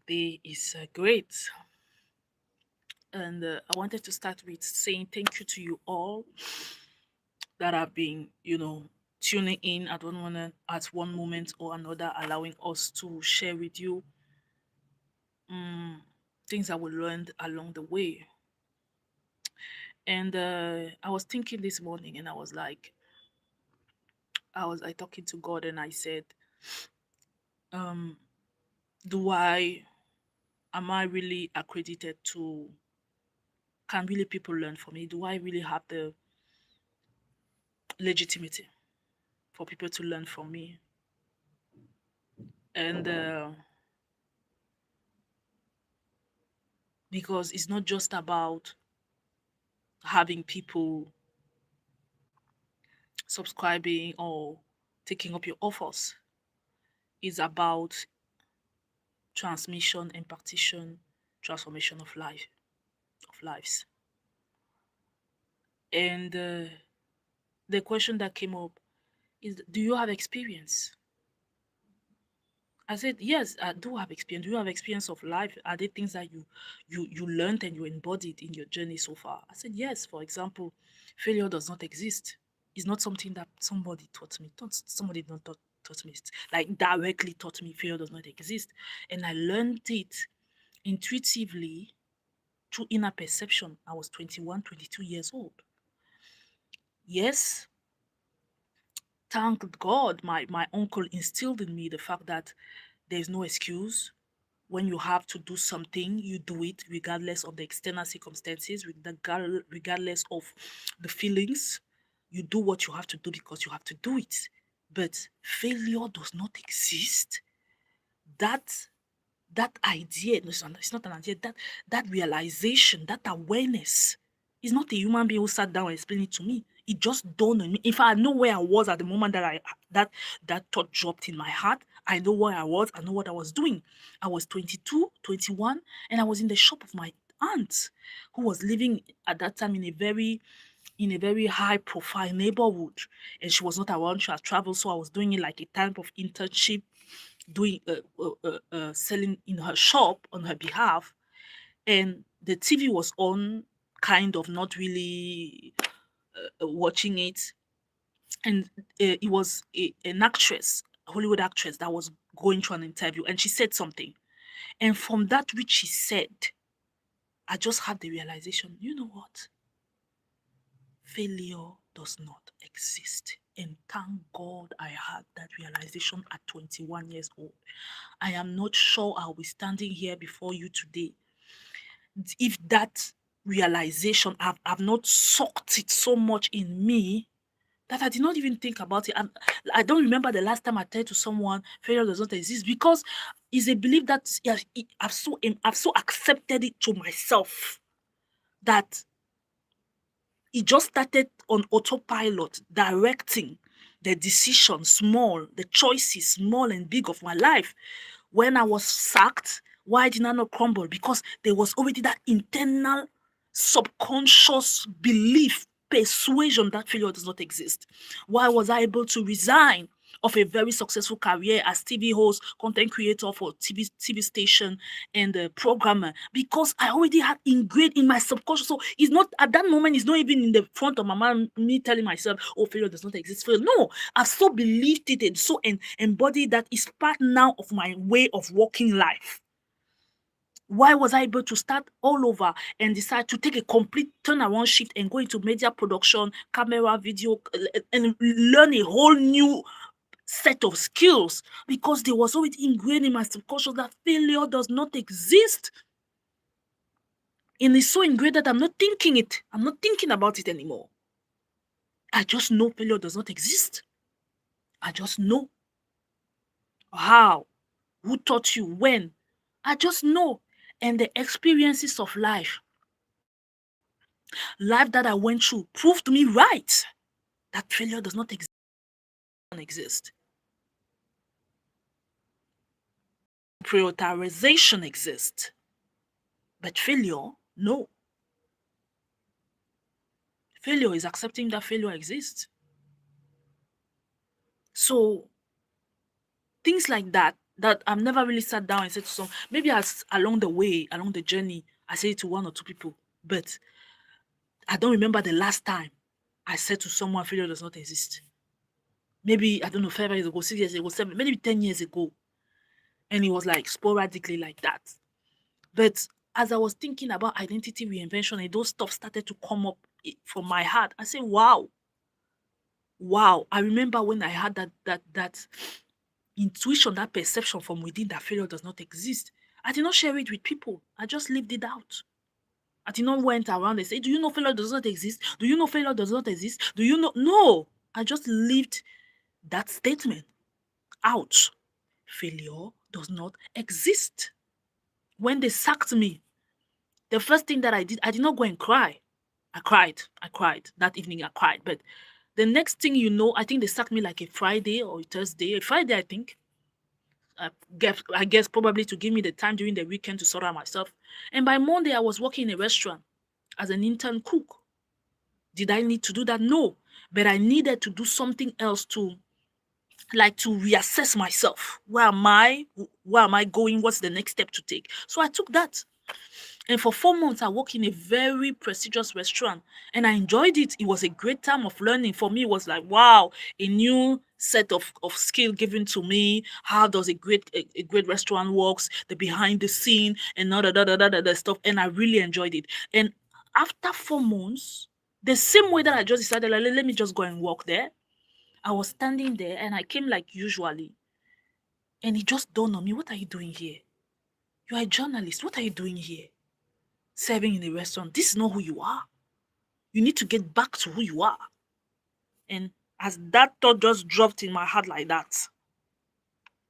day is great. And I wanted to start with saying thank you to you all that have been, tuning in at one moment or another, allowing us to share with you things that we learned along the way. And I was thinking this morning, and I was like, I talking to God, and I said, um, do I am I really accredited to? Can really people learn from me? Do I really have the legitimacy for people to learn from me? And because it's not just about having people subscribing or taking up your offers, it's about transmission, impartition, transformation of lives. And the question that came up is, do you have experience? I said, yes, I do have experience. Do you have experience of life? Are there things that you learned and you embodied in your journey so far? I said, yes. For example, failure does not exist. It's not something that somebody taught me. Somebody not taught me. Like directly taught me failure does not exist. And I learned it intuitively through inner perception. I was 21, 22 years old. Yes, thank God my uncle instilled in me the fact that there's no excuse. When you have to do something, you do it regardless of the external circumstances, regardless of the feelings. You do what you have to do because you have to do it. But failure does not exist. That that idea, no, it's not an idea, that realization, that awareness is not a human being who sat down and explained it to me. It just dawned on me. If I know where I was at the moment that that thought dropped in my heart, I know where I was, I know what I was doing. I was 22, 21, and I was in the shop of my aunt who was living at that time in a very high profile neighborhood, and she was not around. She had traveled, so I was doing it like a type of internship, doing selling in her shop on her behalf. And the TV was on, kind of not really watching it. And it was an actress, a Hollywood actress, that was going through an interview, and she said something. And from that which she said, I just had the realization, you know what? Failure does not exist. And thank God I had that realization at 21 years old. I am not sure I'll be standing here before you today if that realization, I've not sucked it so much in me that I did not even think about it. And I don't remember the last time I told to someone failure does not exist, because it's a belief that I've so accepted it to myself that it just started on autopilot, directing the decisions, small, the choices, small and big, of my life. When I was sacked, why did I not crumble? Because there was already that internal subconscious belief, persuasion that failure does not exist. Why was I able to resign of a very successful career as TV host, content creator for TV station, and a programmer? Because I already had ingrained in my subconscious. So it's not at that moment, it's not even in the front of my mind, me telling myself, oh, failure does not exist. Failure. No, I've so believed it and so embodied that it's part now of my way of walking life. Why was I able to start all over and decide to take a complete turnaround shift and go into media production, camera, video, and learn a whole new set of skills? Because there was already ingrained in my subconscious that failure does not exist. And it's so ingrained that I'm not thinking it. I'm not thinking about it anymore. I just know failure does not exist. I just know. How? Who taught you? When? I just know. And the experiences of life that I went through, proved me right that failure does not exist. Prioritization exists, but failure, no. Failure is accepting that failure exists. So things like that that I've never really sat down and said to some, maybe as along the way, along the journey, I say it to one or two people, but I don't remember the last time I said to someone failure does not exist. Maybe, I don't know, 5 years ago, 6 years ago, seven, maybe 10 years ago. And it was like sporadically like that. But as I was thinking about identity reinvention and those stuff started to come up from my heart, I said, wow, wow. I remember when I had that intuition, that perception from within that failure does not exist. I did not share it with people. I just lived it out. I did not went around and say, do you know failure does not exist? Do you know failure does not exist? Do you know? No. I just lived that statement out. Failure does not exist. When they sacked me, the first thing that I did not go and cry. I cried. I cried. That evening I cried. But the next thing you know, I think they sacked me like a Friday or a Thursday. A Friday, I think. I guess probably to give me the time during the weekend to sort out myself. And by Monday, I was working in a restaurant as an intern cook. Did I need to do that? No. But I needed to do something else to reassess myself. Where am I? Where am I going? What's the next step to take? So I took that. And for 4 months, I worked in a very prestigious restaurant and I enjoyed it. It was a great time of learning. For me, it was like, wow, a new set of skill given to me. How does a great restaurant works, the behind the scene and all the stuff. And I really enjoyed it. And after 4 months, the same way that I just decided, like, let me just go and work there. I was standing there and I came like usually. And it just dawned on me, what are you doing here? You are a journalist. What are you doing here? Serving in a restaurant. This is not who you are. You need to get back to who you are. And as that thought just dropped in my heart like that,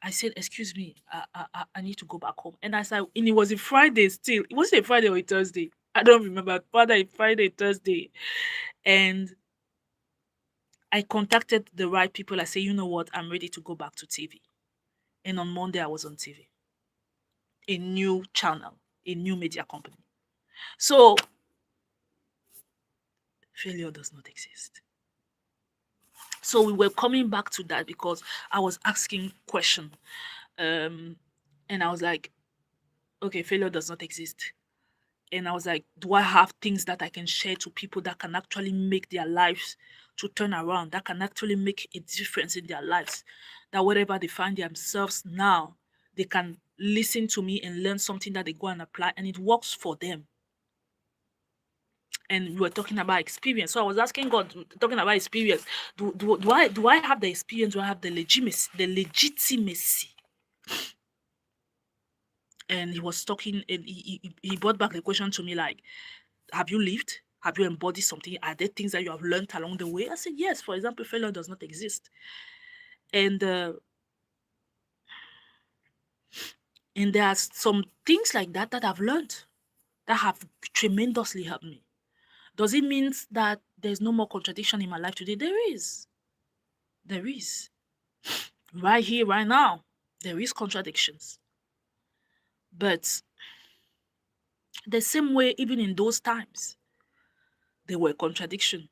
I said, excuse me, I need to go back home. And and it was a Friday still. It wasn't a Friday or a Thursday. I don't remember. Father, a Friday, Thursday. And I contacted the right people. I said, you know what? I'm ready to go back to TV. And on Monday, I was on TV. A new channel, a new media company. So failure does not exist. So we were coming back to that because I was asking question, and I was like, okay, failure does not exist. And I was like, do I have things that I can share to people that can actually make their lives to turn around, that can actually make a difference in their lives, that whatever they find themselves now, they can listen to me and learn something that they go and apply and it works for them. And we were talking about experience. So I was asking God, talking about experience. Do I have the experience? Do I have the legitimacy? And he was talking, and he brought back the question to me like, have you lived? Have you embodied something? Are there things that you have learned along the way? I said, yes. For example, failure does not exist. And there are some things like that that I've learned that have tremendously helped me. Does it mean that there's no more contradiction in my life today? There is. There is. Right here, right now, there is contradictions. But the same way, even in those times, there were contradictions.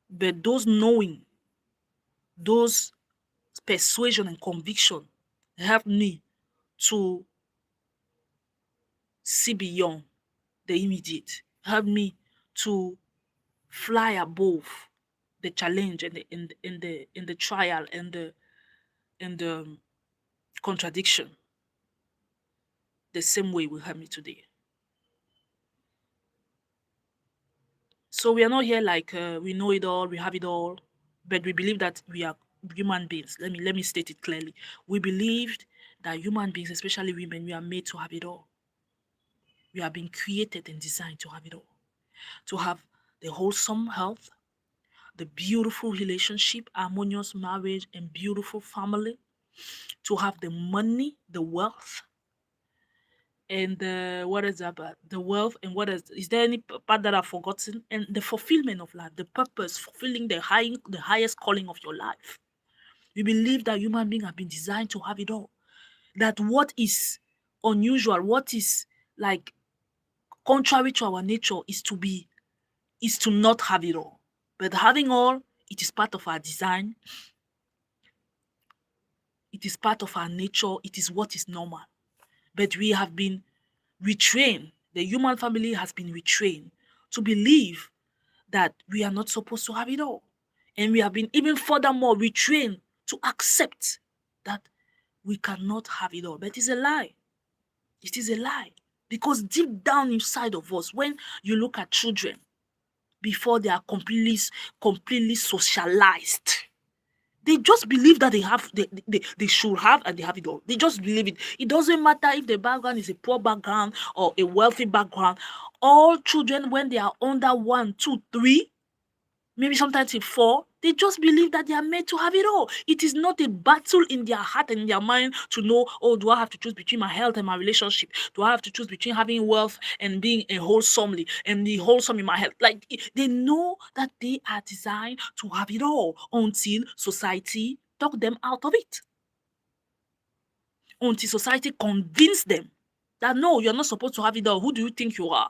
But those knowing, those persuasion and conviction helped me to see beyond the immediate, helped me to fly above the challenge and the trial and the contradiction. The same way will help me today. So we are not here like we know it all, we have it all, but we believe that we are human beings. Let me state it clearly. We believed that human beings, especially women, we are made to have it all. We are being created and designed to have it all. To have the wholesome health, the beautiful relationship, harmonious marriage, and beautiful family. To have the money, the wealth, and what is that about the wealth, and what is there any part that I've forgotten, and the fulfillment of life, the purpose, fulfilling the highest calling of your life. We believe that human beings have been designed to have it all, that what is unusual, what is like contrary to our nature is to not have it all, but having all, it is part of our design. It is part of our nature. It is what is normal. But we have been retrained. The human family has been retrained to believe that we are not supposed to have it all. And we have been even furthermore retrained to accept that we cannot have it all. But it's a lie. It is a lie. Because deep down inside of us, when you look at children, before they are completely socialized, they just believe that they should have and they have it all. They just believe it. It doesn't matter if the background is a poor background or a wealthy background. All children, when they are under 1, 2, 3, maybe sometimes in 4, they just believe that they are made to have it all. It is not a battle in their heart and in their mind to know, oh, do I have to choose between my health and my relationship? Do I have to choose between having wealth and being a wholesomely and the wholesome in my health? Like, they know that they are designed to have it all until society talk them out of it. Until society convince them that no, you're not supposed to have it all. Who do you think you are?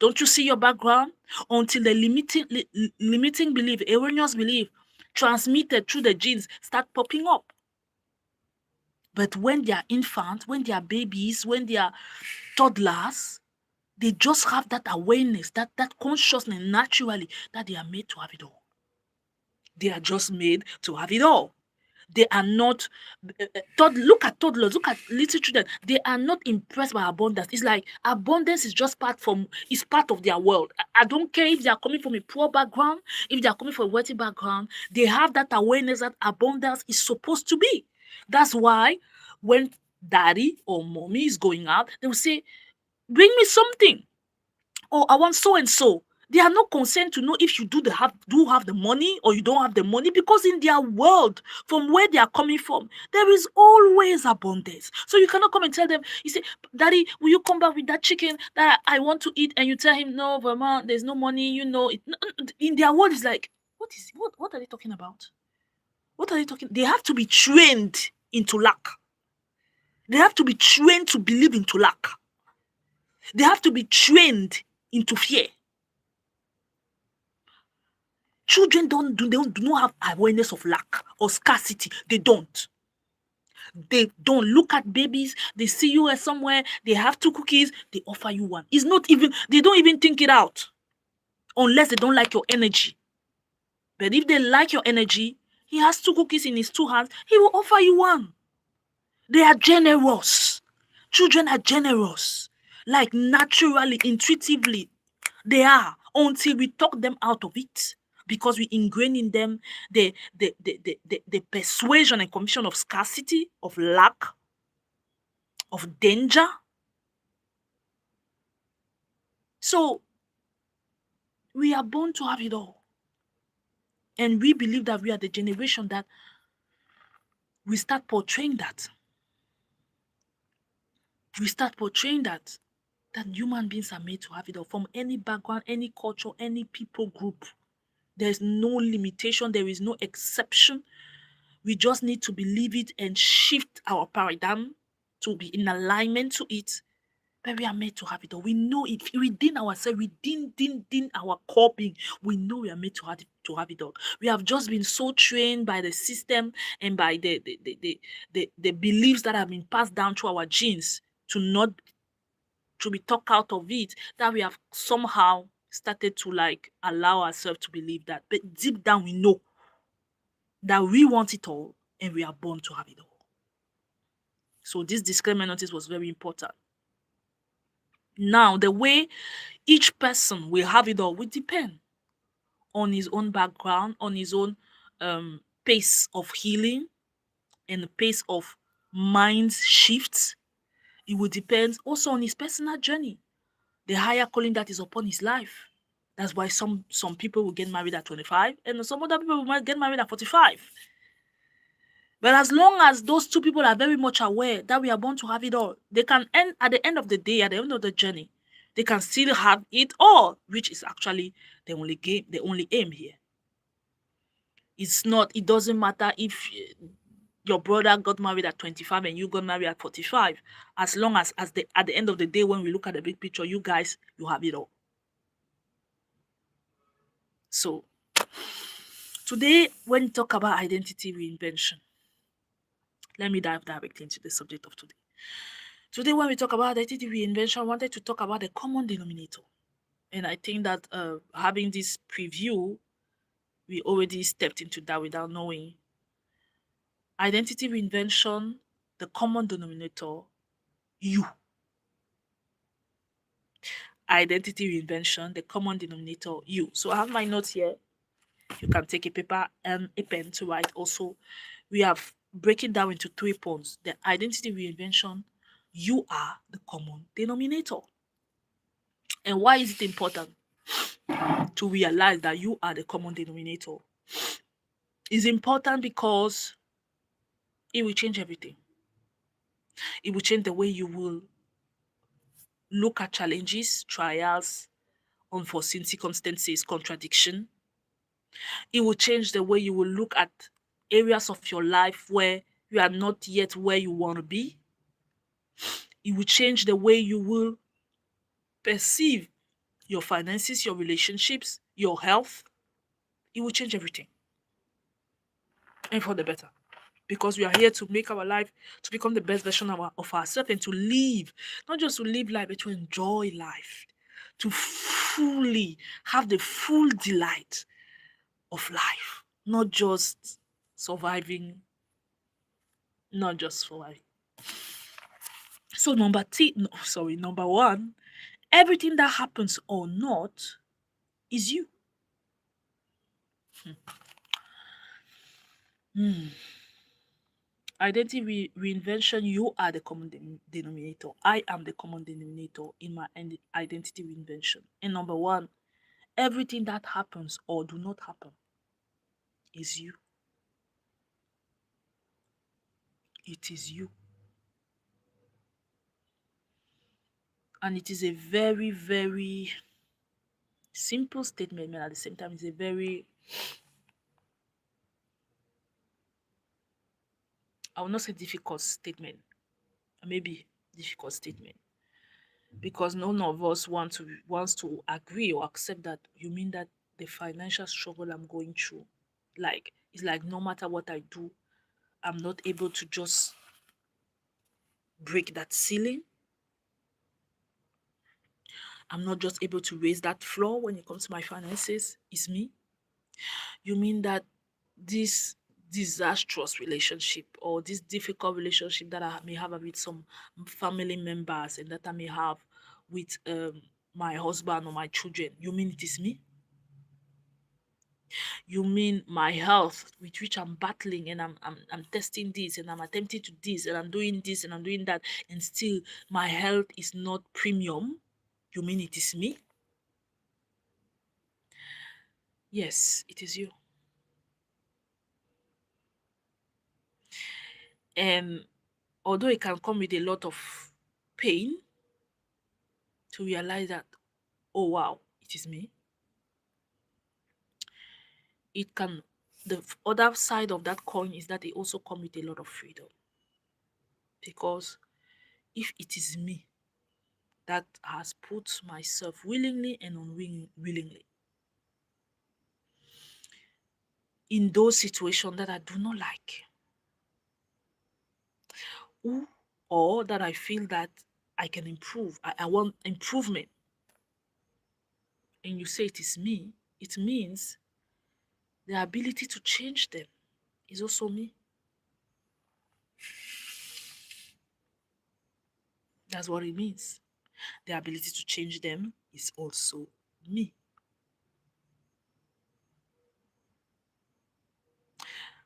Don't you see your background? Until the limiting belief, erroneous belief transmitted through the genes start popping up. But when they are infants, when they are babies, when they are toddlers, they just have that awareness, that consciousness naturally that they are made to have it all. They are just made to have it all. They are not, look at toddlers, look at little children. They are not impressed by abundance. It's like abundance is just part of their world. I don't care if they are coming from a poor background, if they are coming from a wealthy background. They have that awareness that abundance is supposed to be. That's why when daddy or mommy is going out, they will say, bring me something. Or I want so and so. They are not concerned to know if you do have the money or you don't have the money, because in their world, from where they are coming from, there is always abundance. So you cannot come and tell them, you say, Daddy, will you come back with that chicken that I want to eat? And you tell him, no, Vermont, there's no money, you know. In their world, it's like, what are they talking about? What are they talking? They have to be trained into lack. They have to be trained to believe into lack. They have to be trained into fear. Children do not have awareness of lack or scarcity. They don't. They don't. Look at babies. They see you at somewhere. They have 2 cookies. They offer you 1. It's not even. They don't even think it out, unless they don't like your energy. But if they like your energy, he has 2 cookies in his 2 hands. He will offer you 1. They are generous. Children are generous. Like naturally, intuitively, they are, until we talk them out of it. Because we ingrain in them the persuasion and conviction of scarcity, of lack, of danger. So we are born to have it all. And we believe that we are the generation that we start portraying that. We start portraying that human beings are made to have it all, from any background, any culture, any people group. There's no limitation. There is no exception. We just need to believe it and shift our paradigm to be in alignment to it. But we are made to have it all. We know it within ourselves, within our core being. We know we are made to have it all. We have just been so trained by the system and by the beliefs that have been passed down through our genes to be talked out of it, that we have somehow started to allow ourselves to believe that. But deep down, we know that we want it all and we are born to have it all. So this disclaimer notice was very important. Now, the way each person will have it all will depend on his own background, on his own pace of healing and the pace of mind shifts. It will depend also on his personal journey, the higher calling that is upon his life. That's why some people will get married at 25 and some other people will get married at 45. But as long as those 2 people are very much aware that we are born to have it all, they can end at the end of the day, at the end of the journey, they can still have it all, which is actually the only aim here. It doesn't matter if your brother got married at 25 and you got married at 45. As long as at the end of the day, when we look at the big picture, you have it all. So today, when we talk about identity reinvention, Let me dive directly into the subject of today. Today, when we talk about identity reinvention, I wanted to talk about the common denominator. And I think that having this preview, we already stepped into that without knowing. Identity reinvention, the common denominator, you. Identity reinvention, the common denominator, you. So I have my notes here. You can take a paper and a pen to write. Also, we have breaking down into 3 points. The identity reinvention, you are the common denominator. And why is it important to realize that you are the common denominator? It's important because it will change everything. It will change the way you will look at challenges, trials, unforeseen circumstances, contradiction. It will change the way you will look at areas of your life where you are not yet where you want to be. It will change the way you will perceive your finances, your relationships, your health. It will change everything. And for the better. Because we are here to make our life, to become the best version of ourselves and to live, not just to live life, but to enjoy life, to fully have the full delight of life, not just surviving, not just surviving. So number one, everything that happens or not is you. Hmm. Identity reinvention, you are the common denominator. I am the common denominator in my identity reinvention. And number one, everything that happens or do not happen is you. It is you. And it is a very, very simple statement, and at the same time, it's a very, I will not say difficult statement, maybe difficult statement, because none of us wants to agree or accept that you mean that the financial struggle I'm going through, like it's like no matter what I do, I'm not able to just break that ceiling. I'm not just able to raise that floor when it comes to my finances. It's me. You mean that this disastrous relationship or this difficult relationship that I may have with some family members and that I may have with my husband or my children, you mean it is me? You mean my health with which I'm battling and I'm testing this and I'm attempting to this and I'm doing this and I'm doing that and still my health is not premium? You mean it is me? Yes, it is you. And although it can come with a lot of pain to realize that, oh wow, it is me, it can, the other side of that coin is that it also comes with a lot of freedom. Because if it is me that has put myself willingly and unwillingly in those situations that I do not like, who or that I feel that I can improve, I want improvement, and you say it is me, it means the ability to change them is also me. That's what it means. The ability to change them is also me.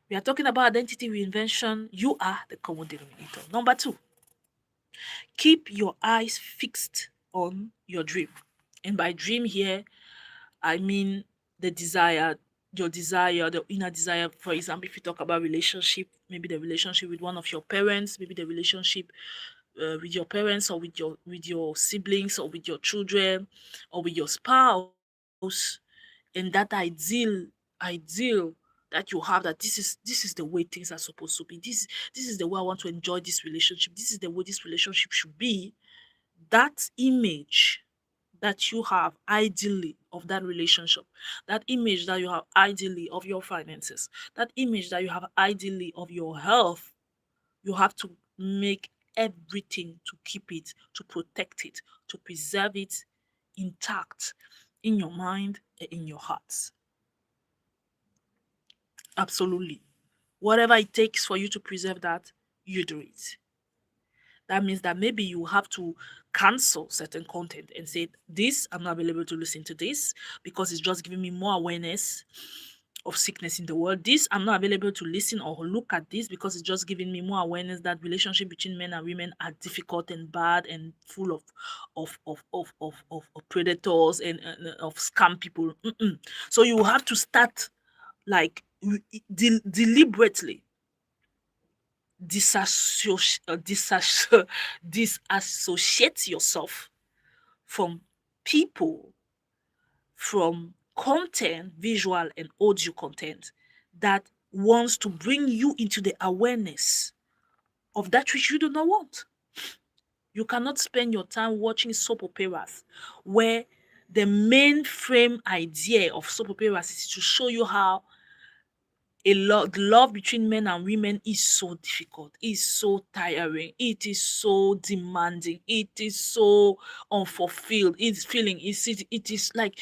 We are talking about identity reinvention. You are the common denominator. Number two, keep your eyes fixed on your dream. And by dream here, I mean the desire, your desire, the inner desire. For example, if you talk about relationship, maybe the relationship with one of your parents, maybe the relationship with your parents or with your siblings or with your children or with your spouse, and that ideal that you have, that this is the way things are supposed to be, this is the way I want to enjoy this relationship, this is the way this relationship should be. That image that you have ideally of that relationship, that image that you have ideally of your finances, that image that you have ideally of your health, You have to make everything to keep it, to protect it, to preserve it intact in your mind and in your hearts. Absolutely. Whatever it takes for you to preserve that, you do it. That means that maybe you have to cancel certain content and say, this, I'm not available to listen to this because it's just giving me more awareness of sickness in the world. This, I'm not available to listen or look at this because it's just giving me more awareness that relationship between men and women are difficult and bad and full of predators and of scam people. So you have to start like deliberately disassociate yourself from people, from content, visual and audio content that wants to bring you into the awareness of that which you do not want. You cannot spend your time watching soap operas where the main frame idea of soap operas is to show you how the love between men and women is so difficult, is so tiring, it is so demanding, it is so unfulfilled, it's feeling, it is like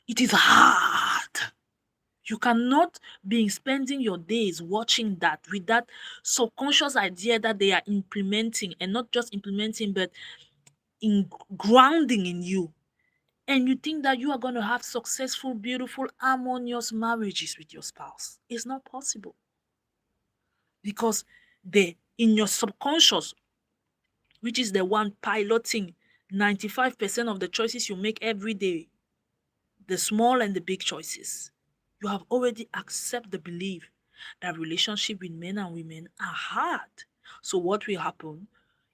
it is hard. You cannot be spending your days watching that with that subconscious idea that they are implementing, and not just implementing but in grounding in you, and you think that you are going to have successful, beautiful, harmonious marriages with your spouse. It's not possible. Because in your subconscious, which is the one piloting 95% of the choices you make every day, the small and the big choices, you have already accepted the belief that relationship with men and women are hard. So what will happen,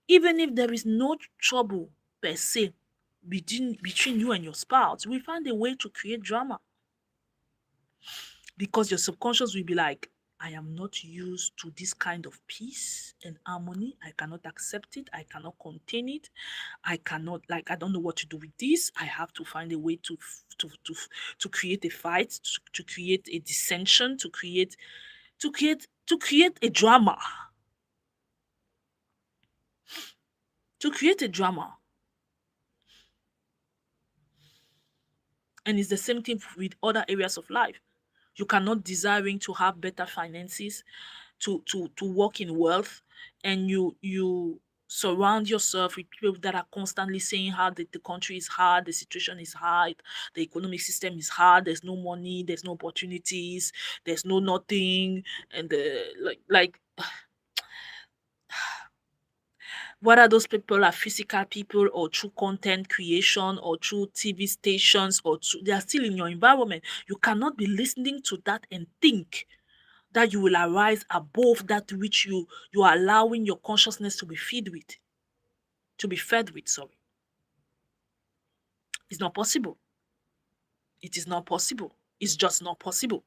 even if there is no trouble per se between you and your spouse, we find a way to create drama, because your subconscious will be like, I am not used to this kind of peace and harmony. I cannot accept it. I cannot contain it. I cannot, like, I don't know what to do with this. I have to find a way to create a fight, to create a dissension, to create a drama. To create a drama. And it's the same thing with other areas of life. You cannot desiring to have better finances, to work in wealth, and you surround yourself with people that are constantly saying how the country is hard, the situation is hard, the economic system is hard, there's no money, there's no opportunities, there's no nothing, and like whether those people are physical people or through content creation or through TV stations or they are still in your environment. You cannot be listening to that and think that you will arise above that which you are allowing your consciousness to be fed with, sorry. It's not possible. It is not possible. It's just not possible.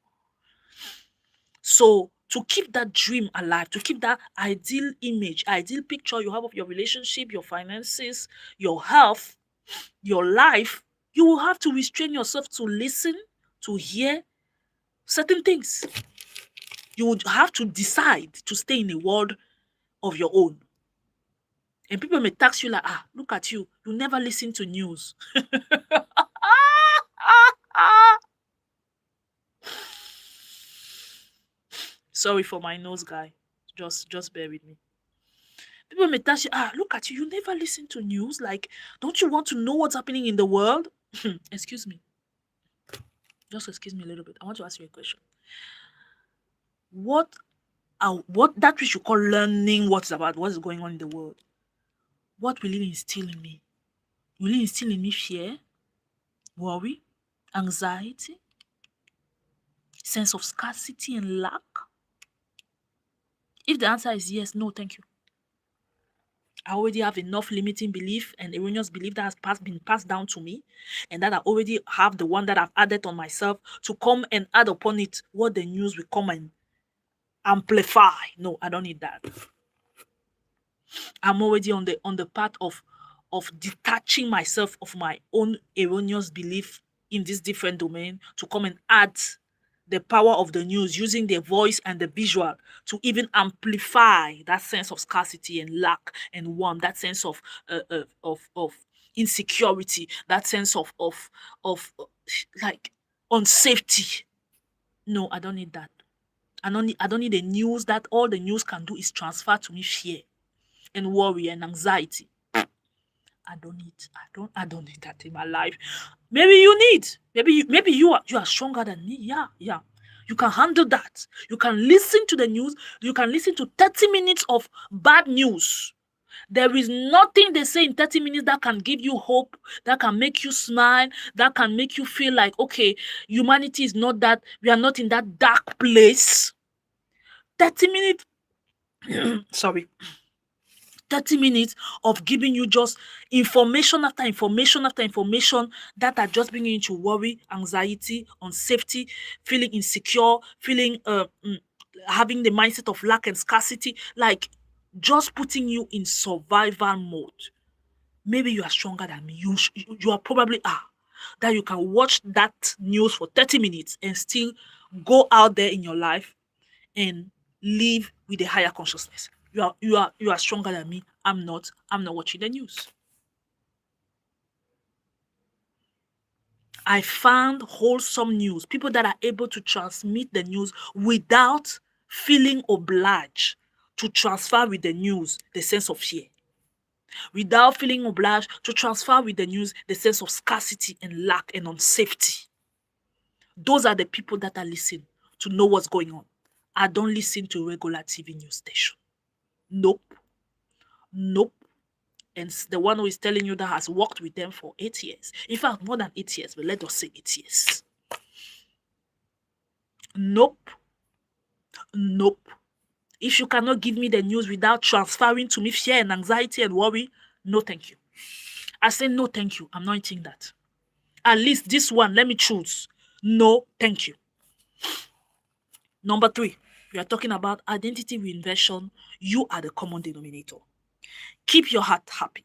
So to keep that dream alive, to keep that ideal image, ideal picture you have of your relationship, your finances, your health, your life, you will have to restrain yourself to listen, to hear certain things. You would have to decide to stay in a world of your own. And people may tax you like, look at you. You never listen to news. Sorry for my nose, guy. Just bear with me. People may tax you, look at you. You never listen to news. Like, don't you want to know what's happening in the world? Excuse me. Just excuse me a little bit. I want to ask you a question. What that we should call learning what's going on in the world? What will it instill in me? Will it instill in me fear, worry, anxiety, sense of scarcity and lack? If the answer is yes, no, thank you. I already have enough limiting belief and erroneous belief that has been passed down to me, and that I already have the one that I've added on myself to come and add upon it what the news will come and amplify. No, I don't need that. I'm already on the path of detaching myself of my own erroneous belief in this different domain to come and add the power of the news, using their voice and the visual to even amplify that sense of scarcity and lack and want, that sense of insecurity, that sense of like unsafety. No, I don't need that. I don't need a news that all the news can do is transfer to me fear and worry and anxiety. I don't need that in my life. Maybe you need. Maybe you are stronger than me. Yeah, yeah. You can handle that. You can listen to the news. You can listen to 30 minutes of bad news. There is nothing they say in 30 minutes that can give you hope, that can make you smile, that can make you feel like, okay, humanity is not that, we are not in that dark place. 30 minutes, sorry, 30 minutes of giving you just information after information after information that are just bringing you to worry, anxiety, unsafety, feeling insecure, feeling having the mindset of lack and scarcity, like just putting you in survival mode. Maybe you are stronger than me. You are probably that you can watch that news for 30 minutes and still go out there in your life and live with a higher consciousness. You are stronger than me. I'm not. I'm not watching the news. I found wholesome news, people that are able to transmit the news without feeling obliged to transfer with the news the sense of fear, without feeling obliged to transfer with the news the sense of scarcity and lack and unsafety. Those are the people that I listen to know what's going on. I don't listen to regular TV news station. Nope. Nope. And the one who is telling you that has worked with them for 8 years. In fact, more than 8 years, but let us say 8 years. Nope. Nope. If you cannot give me the news without transferring to me fear and anxiety and worry, no thank you. I say no thank you. I'm not eating that. At least this one, let me choose. No thank you. Number 3, we are talking about identity reinvention. You are the common denominator. Keep your heart happy.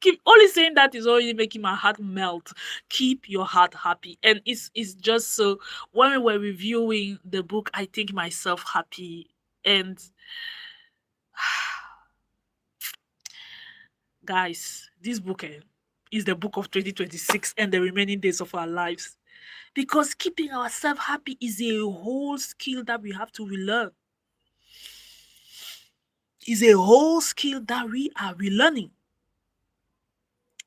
Keep only saying that is already making my heart melt. Keep your heart happy. And it's just so, when we were reviewing the book, I think myself happy. And guys, this book is the book of 2026 and the remaining days of our lives. Because keeping ourselves happy is a whole skill that we have to relearn. Is a whole skill that we are relearning.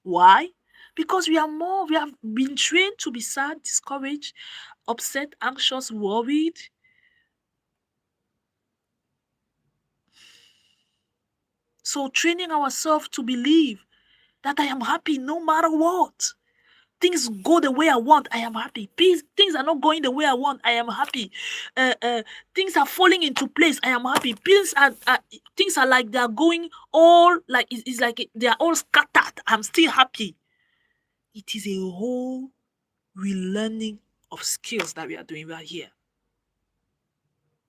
Why? Because we have been trained to be sad, discouraged, upset, anxious, worried. So training ourselves to believe that I am happy no matter what. Things go the way I want, I am happy. Things are not going the way I want, I am happy. Things are falling into place, I am happy. Things are like they are going all like it's like they are all scattered. I'm still happy. It is a whole relearning of skills that we are doing right here.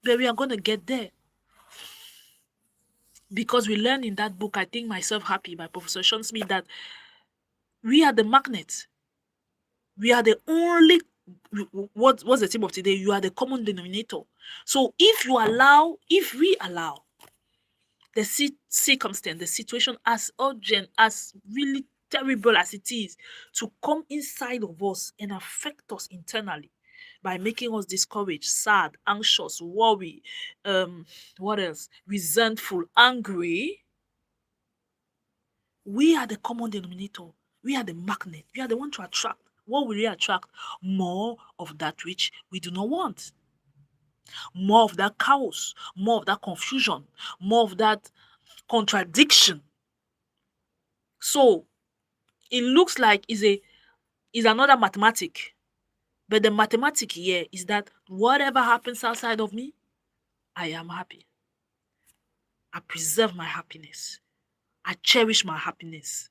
But we are going to get there. Because we learn in that book, I Think Myself Happy by Professor Sean Smith, that we are the magnet. We are the only, what's the theme of today? You are the common denominator. So if we allow the circumstance, the situation, as urgent, as really terrible as it is, to come inside of us and affect us internally by making us discouraged, sad, anxious, worry, what else? Resentful, angry, we are the common denominator. We are the magnet. We are the one to attract. What will we attract? More of that which we do not want. More of that chaos, more of that confusion, more of that contradiction. So it looks like is another mathematic. But the mathematic here is that whatever happens outside of me, I am happy. I preserve my happiness. I cherish my happiness.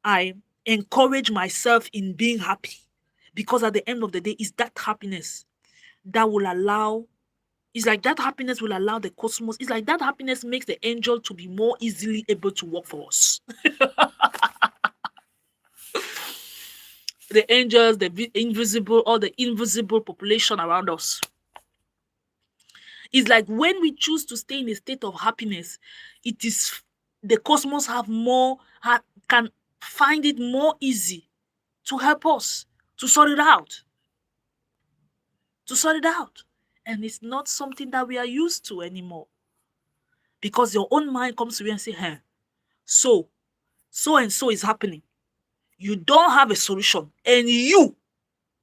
I encourage myself in being happy, because at the end of the day, it's that happiness that will allow, it's like that happiness will allow the cosmos, it's like that happiness makes the angel to be more easily able to work for us. the angels, the invisible, all the invisible population around us. It's like when we choose to stay in a state of happiness, it is the cosmos have more can find it more easy to help us to sort it out. To sort it out. And it's not something that we are used to anymore. Because your own mind comes to you and say, hey, so and so is happening. You don't have a solution and you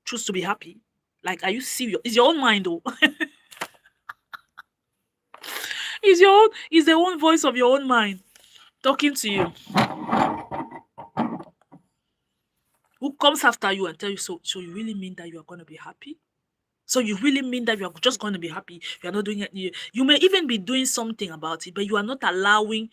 choose to be happy. Like, are you serious? It's your own mind though. It's the own voice of your own mind talking to you. Who comes after you and tell you, so you really mean that you are going to be happy? So you really mean that you are just going to be happy? You are not doing it. You may even be doing something about it, but you are not allowing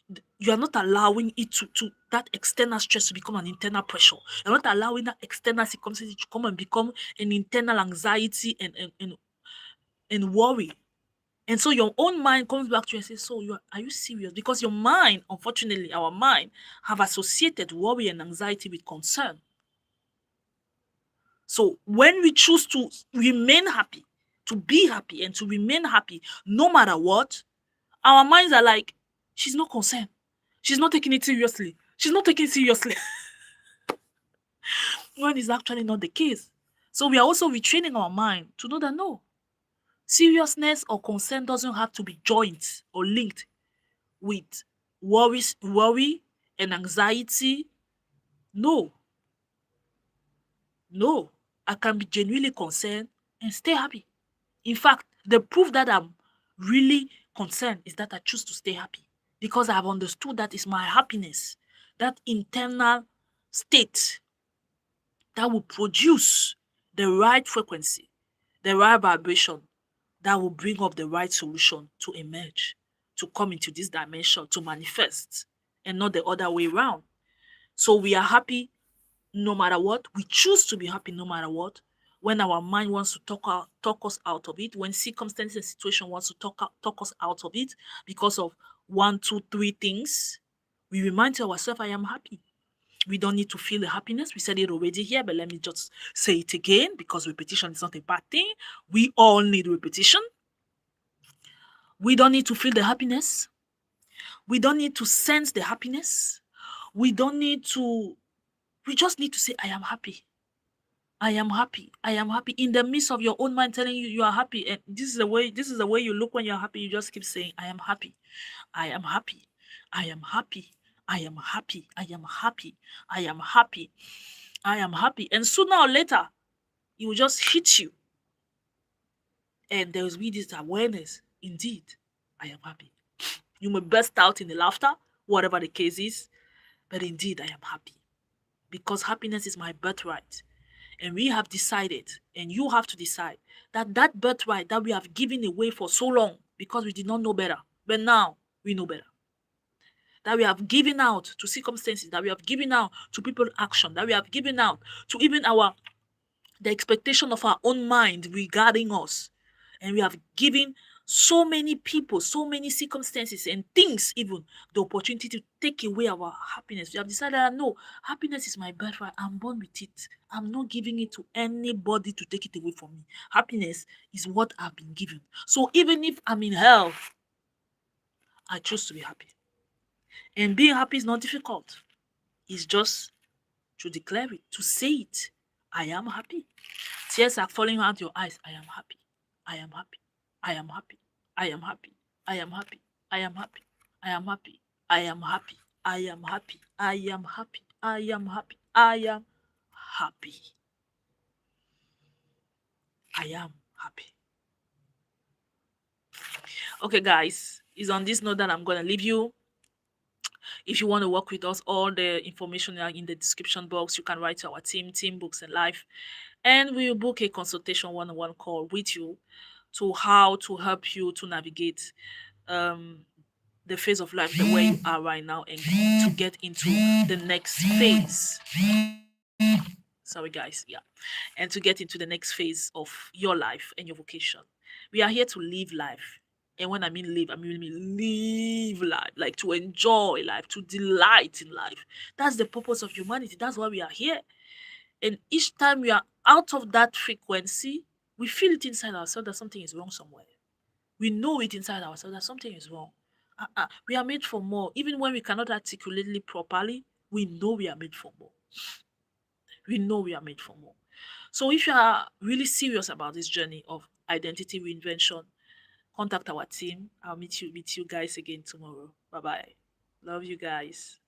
it to that external stress to become an internal pressure. You're not allowing that external circumstance to come and become an internal anxiety and worry. And so your own mind comes back to you and says, so are you serious? Because your mind, unfortunately, our mind have associated worry and anxiety with concern. So when we choose to remain happy, to be happy and to remain happy, no matter what, our minds are like, she's not concerned. She's not taking it seriously. She's not taking it seriously. When it's actually not the case. So we are also retraining our mind to know that no, seriousness or concern doesn't have to be joined or linked with worry and anxiety. No. I can be genuinely concerned and stay happy. In fact, the proof that I'm really concerned is that I choose to stay happy because I have understood that it's my happiness, that internal state that will produce the right frequency, the right vibration that will bring up the right solution to emerge, to come into this dimension, to manifest, and not the other way around. So we are happy no matter what. We choose to be happy no matter what. When our mind wants to talk us out of it, when circumstances and situation wants to talk us out of it because of 1, 2, 3 things, we remind ourselves, I am happy. We don't need to feel the happiness. We said it already here, but let me just say it again because repetition is not a bad thing. We all need repetition. We don't need to feel the happiness. We don't need to sense the happiness. We just need to say, I am happy. I am happy. I am happy. In the midst of your own mind telling you are happy. And this is the way you look when you're happy. You just keep saying, I am happy. I am happy. I am happy. I am happy. I am happy. I am happy. I am happy. And sooner or later, it will just hit you. And there will be this awareness. Indeed, I am happy. You may burst out in the laughter, whatever the case is. But indeed, I am happy. Because happiness is my birthright. And we have decided, and you have to decide, that birthright that we have given away for so long because we did not know better, but now we know better. That we have given out to circumstances, that we have given out to people's action, that we have given out to even the expectation of our own mind regarding us. And we have given so many people, so many circumstances and things even the opportunity to take away our happiness. We have decided that no, happiness is my birthright. I'm born with it. I'm not giving it to anybody to take it away from me. Happiness is what I've been given. So even if I'm in hell, I choose to be happy. And being happy is not difficult. It's just to declare it, to say it. I am happy. Tears are falling out your eyes. I am happy. I am happy. I am happy. I am happy. I am happy. I am happy. I am happy. I am happy. I am happy. I am happy. I am happy. I am happy. I am happy. Okay, guys, it's on this note that I'm going to leave you. If you want to work with us, all the information are in the description box. You can write to our team Books and Life, and we'll book a consultation one-on-one call with you to how to help you to navigate the phase of life the way you are right now and to get into the next phase. Sorry, guys. Yeah. And to get into the next phase of your life and your vocation. We are here to live life. And when I mean live, I mean live life, like to enjoy life, to delight in life. That's the purpose of humanity. That's why we are here. And each time we are out of that frequency, we feel it inside ourselves that something is wrong somewhere. We know it inside ourselves that something is wrong. We are made for more. Even when we cannot articulate it properly, we know we are made for more. We know we are made for more. So if you are really serious about this journey of identity reinvention, contact our team. I'll meet you guys again tomorrow. Bye bye. Love you guys.